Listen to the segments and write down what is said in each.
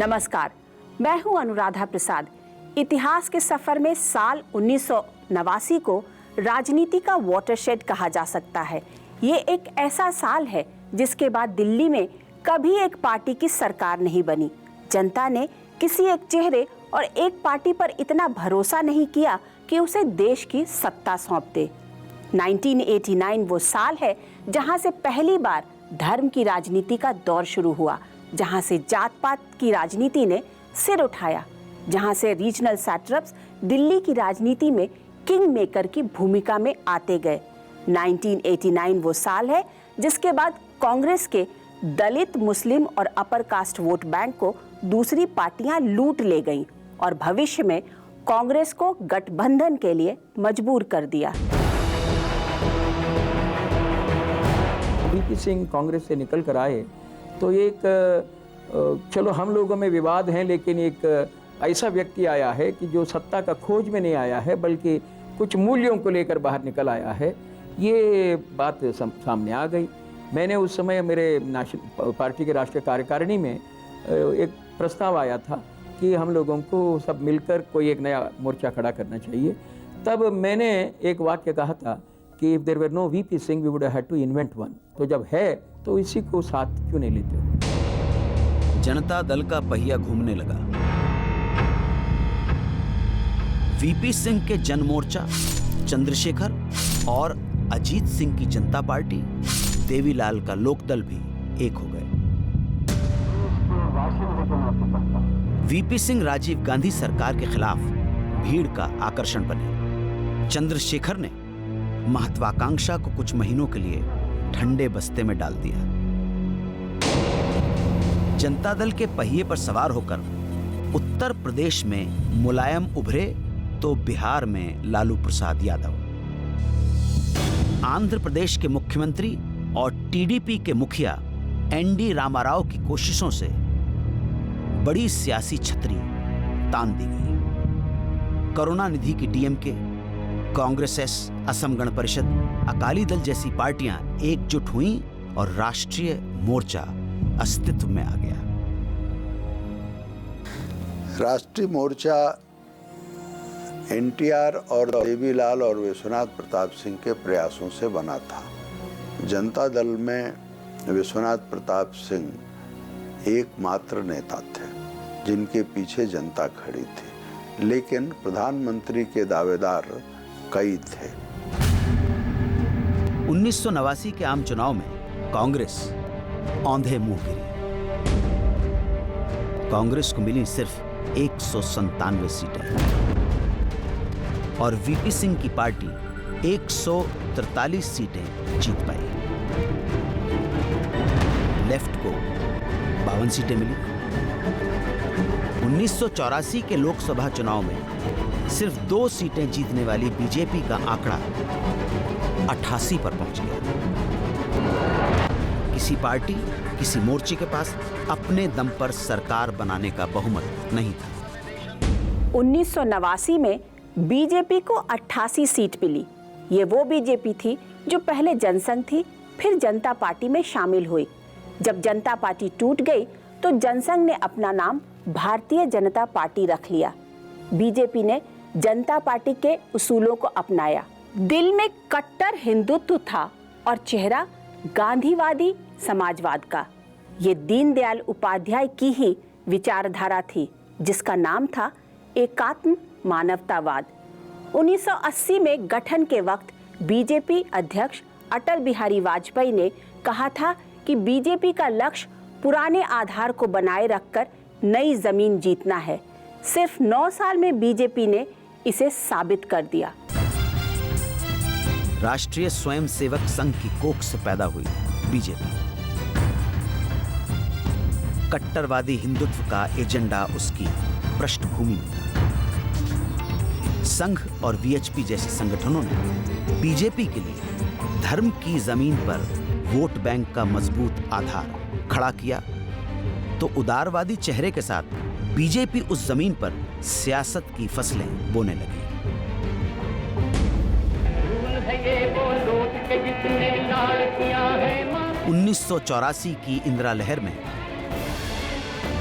नमस्कार, मैं हूं अनुराधा प्रसाद। इतिहास के सफर में साल 1989 को राजनीति का वाटरशेड कहा जा सकता है। ये एक ऐसा साल है जिसके बाद दिल्ली में कभी एक पार्टी की सरकार नहीं बनी। जनता ने किसी एक चेहरे और एक पार्टी पर इतना भरोसा नहीं किया कि उसे देश की सत्ता सौंप दे। 1989 वो साल है जहां से पहली बार धर्म की राजनीति का दौर शुरू हुआ, जहां से जात पात की राजनीति ने सिर उठाया, जहां से रीजनल सैट्रप्स दिल्ली की राजनीति में किंग मेकर की भूमिका में आते गए। 1989 वो साल है जिसके बाद कांग्रेस के दलित, मुस्लिम और अपर कास्ट वोट बैंक को दूसरी पार्टियां लूट ले गईं और भविष्य में कांग्रेस को गठबंधन के लिए मजबूर कर दिया। वीपी सिंह कांग्रेस से निकल कर आए तो एक चलो हम लोगों में विवाद हैं, लेकिन एक ऐसा व्यक्ति आया है कि जो सत्ता का खोज में नहीं आया है बल्कि कुछ मूल्यों को लेकर बाहर निकल आया है। ये बात सामने आ गई। मैंने उस समय मेरे पार्टी के राष्ट्रीय कार्यकारिणी में एक प्रस्ताव आया था कि हम लोगों को सब मिलकर कोई एक नया मोर्चा खड़ा करना चाहिए। तब मैंने एक वाक्य कहा था कि if there were no VP Singh we would have to invent one. तो जब है तो इसी को साथ क्यों नहीं लेते हो। जनता दल का पहिया घूमने लगा। वीपी सिंह के जन मोर्चा, चंद्रशेखर और अजीत सिंह की जनता पार्टी, देवीलाल का लोकदल भी एक हो गए। वीपी सिंह राजीव गांधी सरकार के खिलाफ भीड़ का आकर्षण बने। चंद्रशेखर ने महत्वाकांक्षा को कुछ महीनों के लिए ठंडे बस्ते में डाल दिया। जनता दल के पहिए पर सवार होकर उत्तर प्रदेश में मुलायम उभरे तो बिहार में लालू प्रसाद यादव। आंध्र प्रदेश के मुख्यमंत्री और टीडीपी के मुखिया एनडी रामाराव की कोशिशों से बड़ी सियासी छतरी तान दी गई। करुणानिधि की डीएमके, कांग्रेस एस, असम गण परिषद, अकाली दल जैसी पार्टियां एकजुट हुईं और राष्ट्रीय मोर्चा अस्तित्व में आ गया। राष्ट्रीय मोर्चा एनटीआर और देवीलाल और विश्वनाथ प्रताप सिंह के प्रयासों से बना था। जनता दल में विश्वनाथ प्रताप सिंह एकमात्र नेता थे जिनके पीछे जनता खड़ी थी, लेकिन प्रधानमंत्री के दावेदार कई थे। 1989 के आम चुनाव में कांग्रेस औंधे मुंह गिरी। कांग्रेस को मिली सिर्फ 197 सीटें और वीपी सिंह की पार्टी 143 सीटें जीत पाई। लेफ्ट को 52 सीटें मिली। 1984 के लोकसभा चुनाव में सिर्फ 2 सीटें जीतने वाली बीजेपी का आंकड़ा 88 पर पहुंच गया। किसी पार्टी, किसी मोर्चे के पास अपने दम पर सरकार बनाने का बहुमत नहीं था। 1989 में बीजेपी को 88 सीट मिली। ये वो बीजेपी थी जो पहले जनसंघ थी, फिर जनता पार्टी में शामिल हुई। जब जनता पार्टी टूट गई तो जनसंघ ने अपना नाम भारतीय जनता पार्टी रख लिया। बीजेपी ने जनता पार्टी के उसूलों को अपनाया। दिल में कट्टर हिंदुत्व था और चेहरा गांधीवादी समाजवाद का। ये दीनदयाल उपाध्याय की ही विचारधारा थी जिसका नाम था एकात्म मानवतावाद। 1980 में गठन के वक्त बीजेपी अध्यक्ष अटल बिहारी वाजपेयी ने कहा था कि बीजेपी का लक्ष्य पुराने आधार को बनाए रखकर नई जमीन जीतना है। सिर्फ 9 साल में बीजेपी ने इसे साबित कर दिया। राष्ट्रीय स्वयंसेवक संघ की कोख से पैदा हुई बीजेपी। कट्टरवादी हिंदुत्व का एजेंडा उसकी पृष्ठभूमि में था। संघ और वीएचपी जैसे संगठनों ने बीजेपी के लिए धर्म की जमीन पर वोट बैंक का मजबूत आधार खड़ा किया तो उदारवादी चेहरे के साथ बीजेपी उस जमीन पर सियासत की फसलें बोने लगी। 1984 की इंदिरा लहर में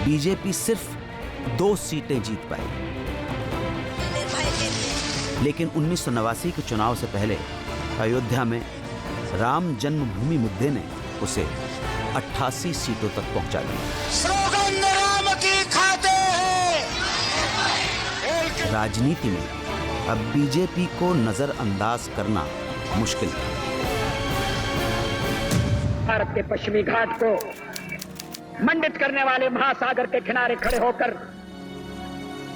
बीजेपी सिर्फ 2 सीटें जीत पाई। लेकिन 1989 के चुनाव से पहले अयोध्या में राम जन्मभूमि मुद्दे ने उसे 88 सीटों तक पहुंचा दिया। स्लोगन राम की खाते हैं। राजनीति में अब बीजेपी को नजरअंदाज करना मुश्किल है। भारत के पश्चिमी घाट को मंडित करने वाले महासागर के किनारे खड़े होकर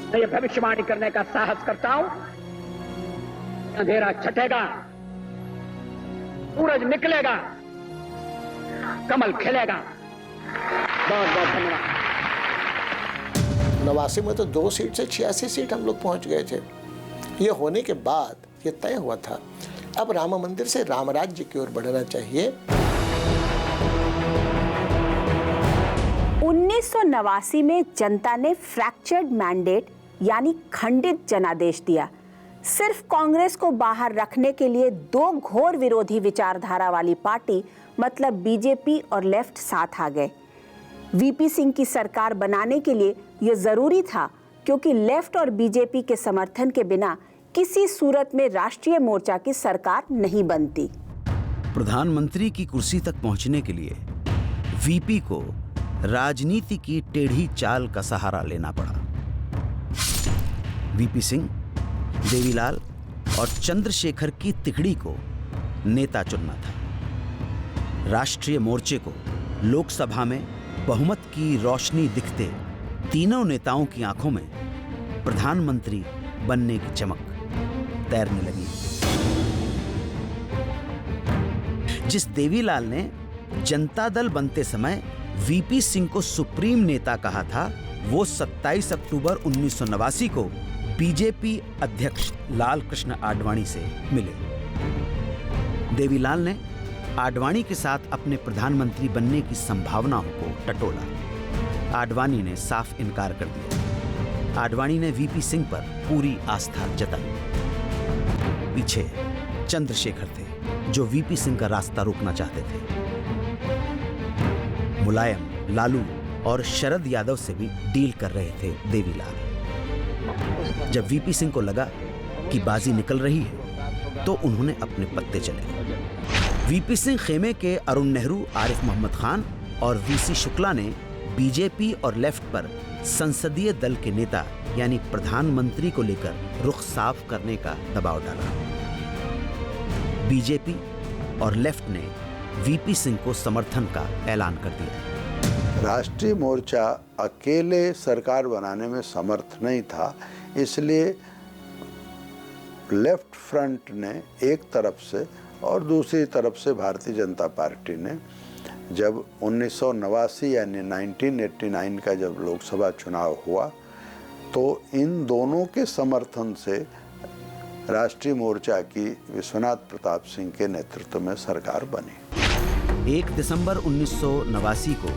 मैं ये भविष्यवाणी करने का साहस करता हूं, अंधेरा छटेगा, सूरज निकलेगा, कमल खिलेगा। बहुत बहुत धन्यवाद। 89 में तो 2 सीट से 86 सीट हम लोग पहुंच गए थे। ये होने के बाद ये तय हुआ था अब राम मंदिर से राम राज्य की ओर बढ़ना चाहिए। 1989 में जनता ने फ्रैक्चर्ड मैंडेट यानी खंडित जनादेश दिया। सिर्फ कांग्रेस को बाहर रखने के लिए 2 घोर विरोधी विचारधारा वाली पार्टी मतलब बीजेपी और लेफ्ट साथ आ गए। वीपी सिंह की सरकार बनाने के लिए यह जरूरी था क्योंकि लेफ्ट और बीजेपी के समर्थन के बिना किसी सूरत में राष्ट्रीय मोर्चा की सरकार नहीं बनती। प्रधानमंत्री की कुर्सी तक पहुंचने के लिए वीपी को राजनीति की टेढ़ी चाल का सहारा लेना पड़ा। वीपी सिंह, देवीलाल और चंद्रशेखर की तिकड़ी को नेता चुनना था। राष्ट्रीय मोर्चे को लोकसभा में बहुमत की रोशनी दिखते तीनों नेताओं की आंखों में प्रधानमंत्री बनने की चमक तैरने लगी। जिस देवीलाल ने जनता दल बनते समय वीपी सिंह को सुप्रीम नेता कहा था, वो 27 अक्टूबर 1989 को बीजेपी अध्यक्ष लाल कृष्ण आडवाणी से मिले। देवीलाल ने आडवाणी के साथ अपने प्रधानमंत्री बनने की संभावनाओं को टटोला। आडवाणी ने साफ इनकार कर दिया। आडवाणी ने वीपी सिंह पर पूरी आस्था जताई। पीछे चंद्रशेखर थे, जो वीपी सिंह का रास्ता रोकना चाहते थे। मुलायम, लालू और शरद यादव से भी डील कर रहे थे देवीलाल। जब वीपी सिंह को लगा कि बाजी निकल रही है, तो उन्होंने अपने पत्ते चले। वीपी सिंह खेमे के अरुण नेहरू, आरिफ मोहम्मद खान और वीसी शुक्ला ने बीजेपी और लेफ्ट पर संसदीय दल के नेता यानी प्रधानमंत्री को लेकर रुख साफ करने का दबाव डाला। बीजेपी और लेफ्ट ने वीपी सिंह को समर्थन का ऐलान कर दिया। राष्ट्रीय मोर्चा अकेले सरकार बनाने में समर्थ नहीं था, इसलिए लेफ्ट फ्रंट ने एक तरफ से और दूसरी तरफ से भारतीय जनता पार्टी ने जब 1989 यानी 1989 का जब लोकसभा चुनाव हुआ, तो इन दोनों के समर्थन से राष्ट्रीय मोर्चा की विश्वनाथ प्रताप सिंह के नेतृत्व में सरकार बनी। 1 दिसंबर 1989 को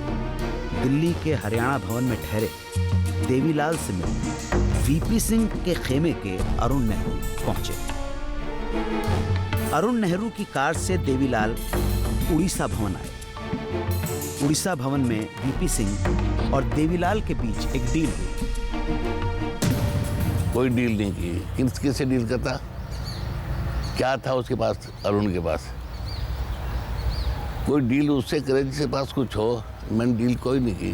दिल्ली के हरियाणा भवन में ठहरे देवीलाल से मिलने वीपी सिंह के खेमे के अरुण नेहरू पहुंचे। अरुण नेहरू की कार से देवीलाल उड़ीसा भवन आए। उड़ीसा भवन में वीपी सिंह और देवीलाल के बीच एक डील हुई। कोई डील नहीं की। किससे डील करता? क्या था उसके पास? अरुण के पास कोई डील उससे करे जिसके पास कुछ हो। मैंने डील कोई नहीं की।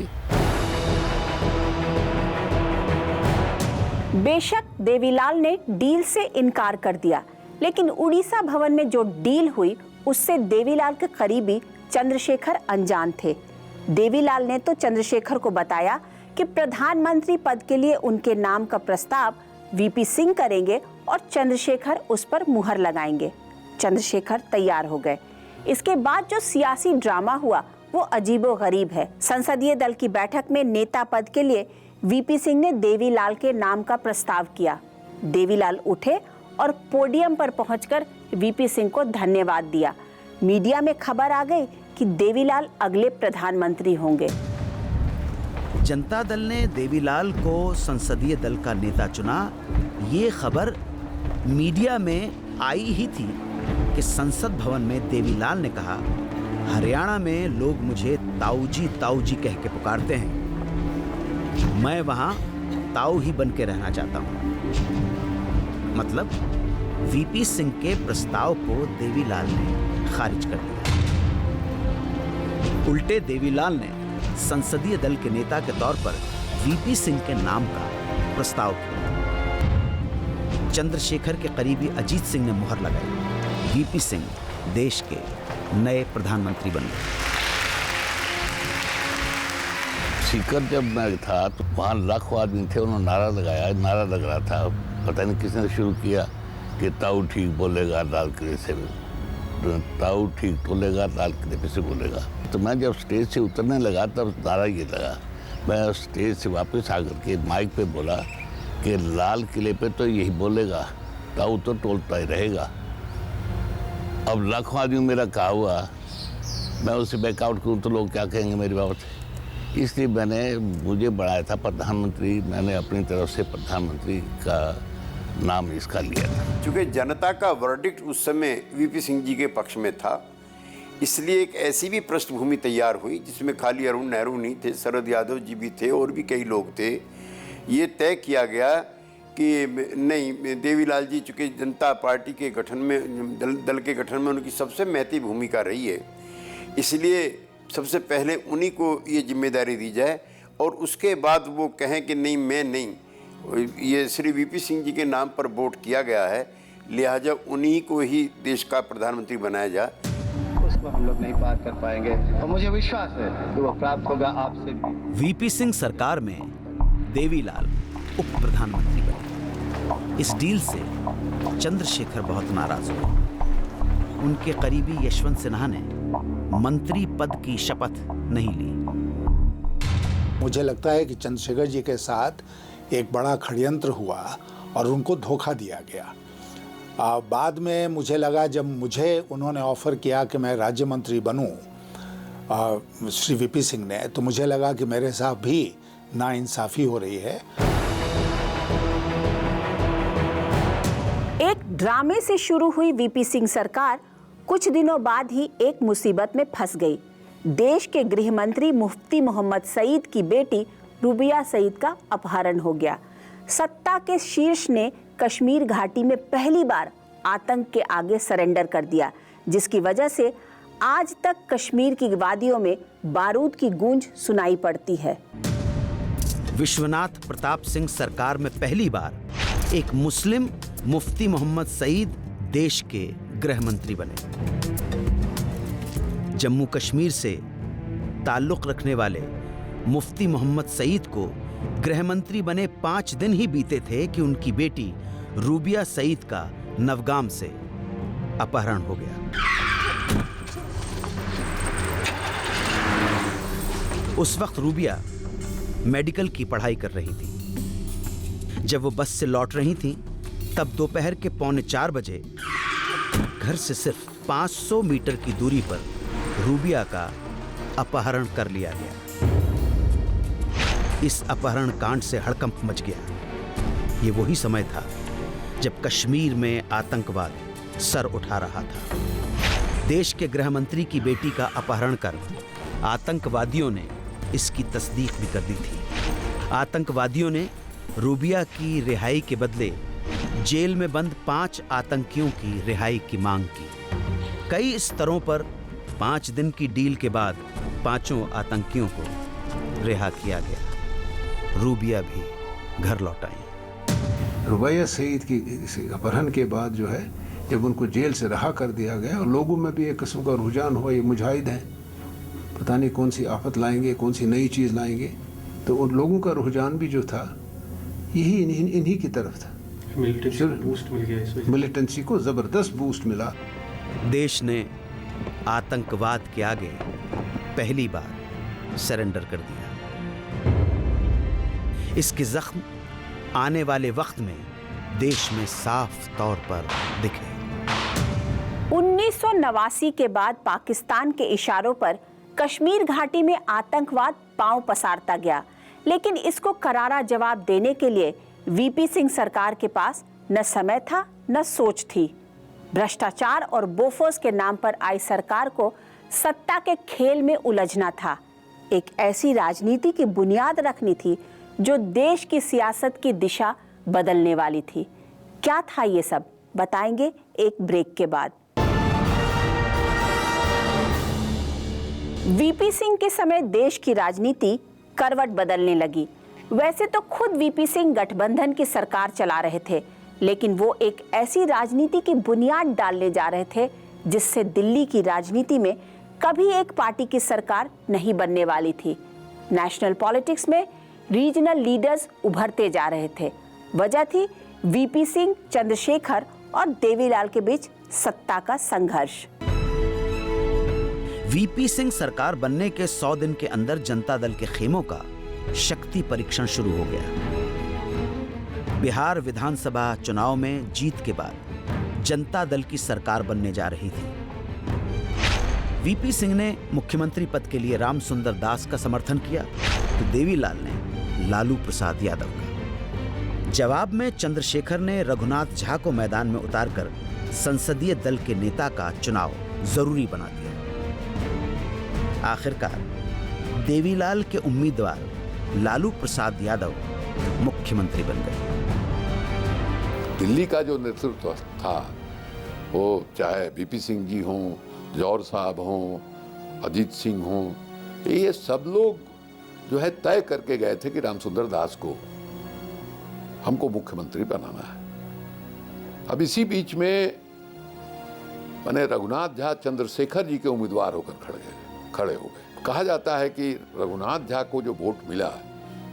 बेशक देवीलाल ने डील से इनकार कर दिया, लेकिन उड़ीसा भवन में जो डील हुई उससे देवीलाल के करीबी चंद्रशेखर अनजान थे। देवीलाल ने तो चंद्रशेखर को बताया कि प्रधानमंत्री पद के लिए उनके नाम का प्रस्ताव वीपी सिंह करेंगे और चंद्रशेखर उस पर मुहर लगाएंगे। चंद्रशेखर तैयार हो गए। इसके बाद जो सियासी ड्रामा हुआ वो अजीबोगरीब है। संसदीय दल की बैठक में नेता पद के लिए वीपी सिंह ने देवीलाल के नाम का प्रस्ताव किया। देवीलाल उठे और पोडियम पर पहुंचकर वीपी सिंह को धन्यवाद दिया। मीडिया में खबर आ गई कि देवीलाल अगले प्रधानमंत्री होंगे। जनता दल ने देवीलाल को संसदीय दल का नेता चुना। ये खबर मीडिया में आई ही थी कि संसद भवन में देवीलाल ने कहा, हरियाणा में लोग मुझे ताऊजी ताऊजी कह के पुकारते हैं। मैं वहां ताऊ ही बन के रहना चाहता हूं। मतलब वीपी सिंह के प्रस्ताव को देवीलाल ने खारिज कर दिया। उल्टे देवीलाल ने संसदीय दल के नेता के तौर पर वीपी सिंह के नाम का प्रस्ताव किया। चंद्रशेखर के करीबी अजीत सिंह ने मुहर लगाई। वीपी सिंह देश के नए प्रधानमंत्री बन गए। सीकर जब मैं था तो वहाँ लाखों आदमी थे, उन्होंने नारा लगाया, नारा लग रहा था, पता नहीं किसने शुरू किया कि ताऊ ठीक बोलेगा लाल किले से, ताऊ ठीक बोलेगा लाल किले पे से बोलेगा। तो मैं जब स्टेज से उतरने लगा तब नारा ये लगा। मैं स्टेज से वापस आकर के माइक पे बोला कि लाल किले पे तो यही बोलेगा, ताऊ तो टोलता ही रहेगा। अब लाखों आदमी मेरा कहा हुआ, मैं उसे बैकआउट करूँ तो लोग क्या कहेंगे मेरी बाबत। इसलिए मुझे बढ़ाया था प्रधानमंत्री, मैंने अपनी तरफ से प्रधानमंत्री का नाम इसका लिया था। चूँकि जनता का वर्डिक्ट उस समय वीपी सिंह जी के पक्ष में था, इसलिए एक ऐसी भी पृष्ठभूमि तैयार हुई जिसमें खाली अरुण नेहरू नहीं थे, शरद यादव जी भी थे और भी कई लोग थे। ये तय किया गया कि नहीं, देवीलाल जी चूँकि जनता पार्टी के गठन में दल के गठन में उनकी सबसे महती भूमिका रही है, इसलिए सबसे पहले उन्हीं को ये जिम्मेदारी दी जाए और उसके बाद वो कहें कि नहीं मैं नहीं, ये श्री वीपी सिंह जी के नाम पर वोट किया गया है, लिहाजा उन्हीं को ही देश का प्रधानमंत्री बनाया जाए। उसको हम लोग नहीं पार कर पाएंगे और मुझे विश्वास है कि वो प्राप्त होगा आपसे भी। वीपी सिंह सरकार में देवीलाल उप प्रधानमंत्री बने। इस डील से चंद्रशेखर बहुत नाराज हुए। उनके करीबी यशवंत सिन्हा ने मंत्री पद की शपथ नहीं ली। मुझे लगता है कि चंद्रशेखर जी के साथ एक बड़ा षड्यंत्र हुआ और उनको धोखा दिया गया। बाद में मुझे लगा, जब मुझे उन्होंने ऑफर किया कि मैं राज्य मंत्री बनूं श्री वीपी सिंह ने, तो मुझे लगा कि मेरे साथ भी नाइंसाफी हो रही है। एक ड्रामे से शुरू हुई वीपी सिंह सरकार कुछ दिनों बाद ही एक मुसीबत में फंस गई। देश के गृह मंत्री मुफ्ती मोहम्मद सईद की बेटी रूबिया सईद का अपहरण हो गया। सत्ता के शीर्ष ने कश्मीर घाटी में पहली बार आतंक के आगे सरेंडर कर दिया, जिसकी वजह से आज तक कश्मीर की वादियों में बारूद की गूंज सुनाई पड़ती है। विश्वनाथ प्रताप सिंह सरकार में पहली बार एक मुस्लिम मुफ्ती मोहम्मद सईद देश के गृह मंत्री बने। जम्मू कश्मीर से ताल्लुक रखने वाले मुफ्ती मोहम्मद सईद को गृह मंत्री बने 5 दिन ही बीते थे कि उनकी बेटी रूबिया सईद का नवगाम से अपहरण हो गया। उस वक्त रूबिया मेडिकल की पढ़ाई कर रही थी। जब वो बस से लौट रही थी तब दोपहर के 3:45 बजे घर से सिर्फ 500 मीटर की दूरी पर रूबिया का अपहरण कर लिया गया। इस अपहरण कांड से हड़कंप मच गया। ये वही समय था जब कश्मीर में आतंकवाद सर उठा रहा था। देश के गृह मंत्री की बेटी का अपहरण कर आतंकवादियों ने इसकी तस्दीक भी कर दी थी। आतंकवादियों ने रूबिया की रिहाई के बदले जेल में बंद 5 आतंकियों की रिहाई की मांग की। कई स्तरों पर 5 दिन की डील के बाद 5 आतंकियों को रिहा किया गया। रूबिया भी घर लौट आई। रुबैया सईद की अपहरण के बाद जो है, जब उनको जेल से रहा कर दिया गया और लोगों में भी एक किस्म का रुझान हुआ, ये मुजाहिद हैं, पता नहीं कौन सी आफत लाएंगे, कौन सी नई चीज़ लाएंगे, तो उन लोगों का रुझान भी जो था यही इन्हीं की तरफ था। मिलिटेंसी को ज़बरदस्त बूस्ट मिला। देश ने आतंकवाद के आगे पहली बार सरेंडर कर दिया। इसके जख्म आने वाले वक्त में देश में साफ तौर पर दिखे। 1989 के बाद पाकिस्तान के इशारों पर कश्मीर घाटी में आतंकवाद पांव पसारता गया, लेकिन इसको करारा जवाब देने के लिए वीपी सिंह सरकार के पास न समय था न सोच थी। भ्रष्टाचार और बोफोर्स के नाम पर आई सरकार को सत्ता के खेल में उलझना था। एक ऐसी राजनीति की बुनियाद रखनी थी जो देश की सियासत की दिशा बदलने वाली थी। क्या था ये सब, बताएंगे एक ब्रेक के बाद। वीपी सिंह के समय देश की राजनीति करवट बदलने लगी। वैसे तो खुद वीपी सिंह गठबंधन की सरकार चला रहे थे, लेकिन वो एक ऐसी राजनीति की बुनियाद डालने जा रहे थे जिससे दिल्ली की राजनीति में कभी एक पार्टी की सरकार नहीं बनने वाली थी। नेशनल पॉलिटिक्स में रीजनल लीडर्स उभरते जा रहे थे। वजह थी वीपी सिंह, चंद्रशेखर और देवीलाल के बीच सत्ता का संघर्ष। वीपी सिंह सरकार बनने के 100 दिन के अंदर जनता दल के खेमों का शक्ति परीक्षण शुरू हो गया। बिहार विधानसभा चुनाव में जीत के बाद जनता दल की सरकार बनने जा रही थी। वीपी सिंह ने मुख्यमंत्री पद के लिए रामसुंदर दास का समर्थन किया तो देवीलाल ने लालू प्रसाद यादव का। जवाब में चंद्रशेखर ने रघुनाथ झा को मैदान में उतारकर संसदीय दल के नेता का चुनाव जरूरी बना दिया। आखिरकार देवीलाल के उम्मीदवार लालू प्रसाद यादव मुख्यमंत्री बन गए। दिल्ली का जो नेतृत्व था, वो चाहे वीपी सिंह जी हों, जौहर साहब हों, अजीत सिंह हों, ये सब लोग जो है तय करके गए थे कि रामसुंदर दास को हमको मुख्यमंत्री बनाना है। अब इसी बीच में मैंने रघुनाथ झा चंद्रशेखर जी के उम्मीदवार होकर खड़े हो गए। कहा जाता है कि रघुनाथ झा को जो वोट मिला,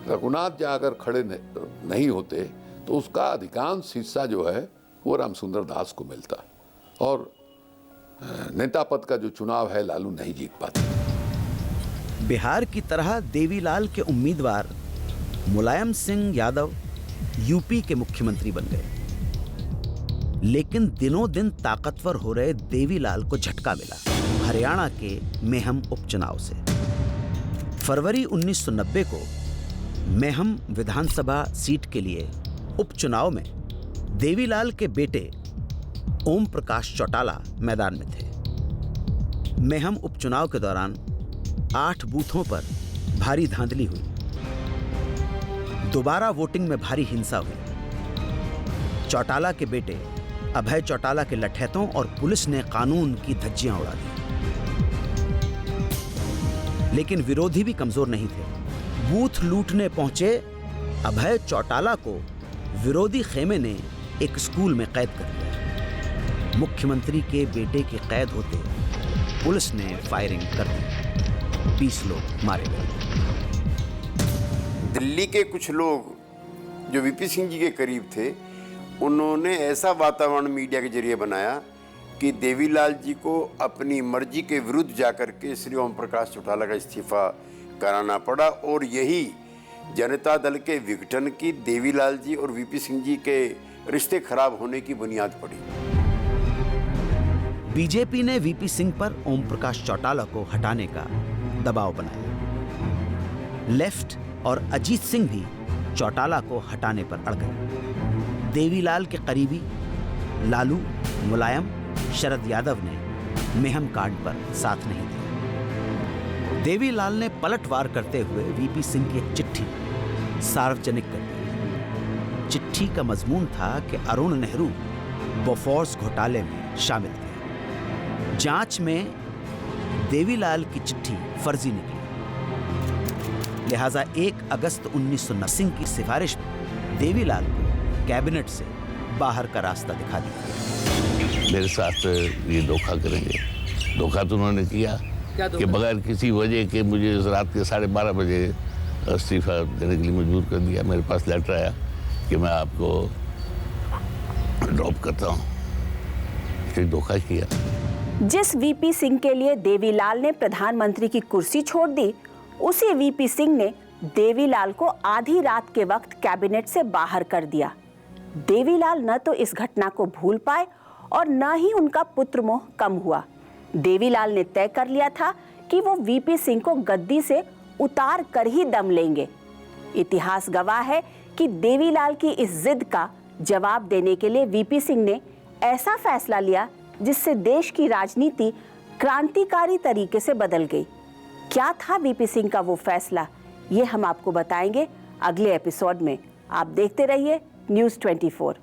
रघुनाथ झा अगर खड़े नहीं होते तो उसका अधिकांश हिस्सा जो है वो रामसुंदर दास को मिलता और नेता पद का जो चुनाव है लालू नहीं जीत पाते। बिहार की तरह देवीलाल के उम्मीदवार मुलायम सिंह यादव यूपी के मुख्यमंत्री बन गए। लेकिन दिनों दिन ताकतवर हो रहे देवीलाल को झटका मिला हरियाणा के मेहम उपचुनाव से। फरवरी 1990 को मेहम विधानसभा सीट के लिए उपचुनाव में देवीलाल के बेटे ओम प्रकाश चौटाला मैदान में थे। मेहम उपचुनाव के दौरान 8 बूथों पर भारी धांधली हुई। दोबारा वोटिंग में भारी हिंसा हुई। चौटाला के बेटे अभय चौटाला के लठैतों और पुलिस ने कानून की धज्जियां उड़ा दी। लेकिन विरोधी भी कमजोर नहीं थे। बूथ लूटने पहुंचे अभय चौटाला को विरोधी खेमे ने एक स्कूल में कैद कर लिया। मुख्यमंत्री के बेटे के कैद होते पुलिस ने फायरिंग कर दी। 20 लोग मारे गए। दिल्ली के कुछ लोग जो वीपी सिंह जी के करीब थे, उन्होंने ऐसा वातावरण मीडिया के जरिए बनाया कि देवीलाल जी को अपनी मर्जी के विरुद्ध जाकर के श्री ओम प्रकाश चौटाला का इस्तीफा कराना पड़ा और यही जनता दल के विघटन की, देवीलाल जी और वीपी सिंह जी के रिश्ते खराब होने की बुनियाद पड़ी। बीजेपी ने वीपी सिंह पर ओम प्रकाश चौटाला को हटाने का दबाव बनाया। लेफ्ट और अजीत सिंह भी चौटाला को हटाने पर अड़ गए। देवीलाल के करीबी लालू, मुलायम, शरद यादव ने मेहम कांड पर साथ नहीं दिया। देवीलाल ने पलटवार करते हुए वीपी सिंह की एक चिट्ठी सार्वजनिक कर दी। चिट्ठी का मजमून था कि अरुण नेहरू बोफोर्स घोटाले में शामिल थे। जांच में देवीलाल की चिट्ठी फर्जी निकली। लिहाजा 1 अगस्त 1990 की सिफारिश में देवीलाल को कैबिनेट से बाहर का रास्ता दिखा दिया। मेरे साथ ये धोखा करेंगे। धोखा तो उन्होंने किया कि बगैर किसी वजह के मुझे रात के 12:30 बजे इस्तीफा देने के लिए मजबूर कर दिया। मेरे पास लेटर आया कि मैं आपको ड्रॉप करता हूँ। फिर धोखा किया। जिस वीपी सिंह के लिए देवीलाल ने प्रधानमंत्री की कुर्सी छोड़ दी, उसी वीपी सिंह ने देवीलाल को आधी रात के वक्त कैबिनेट से बाहर कर दिया। देवीलाल न तो इस घटना को भूल पाए और न ही उनका पुत्र मोह कम हुआ। देवीलाल ने तय कर लिया था कि वो वीपी सिंह को गद्दी से उतार कर ही दम लेंगे। इतिहास गवाह है कि देवीलाल की इस जिद का जवाब देने के लिए वीपी सिंह ने ऐसा फैसला लिया जिससे देश की राजनीति क्रांतिकारी तरीके से बदल गई। क्या था वीपी सिंह का वो फैसला, ये हम आपको बताएंगे अगले एपिसोड में। आप देखते रहिए न्यूज़ 24।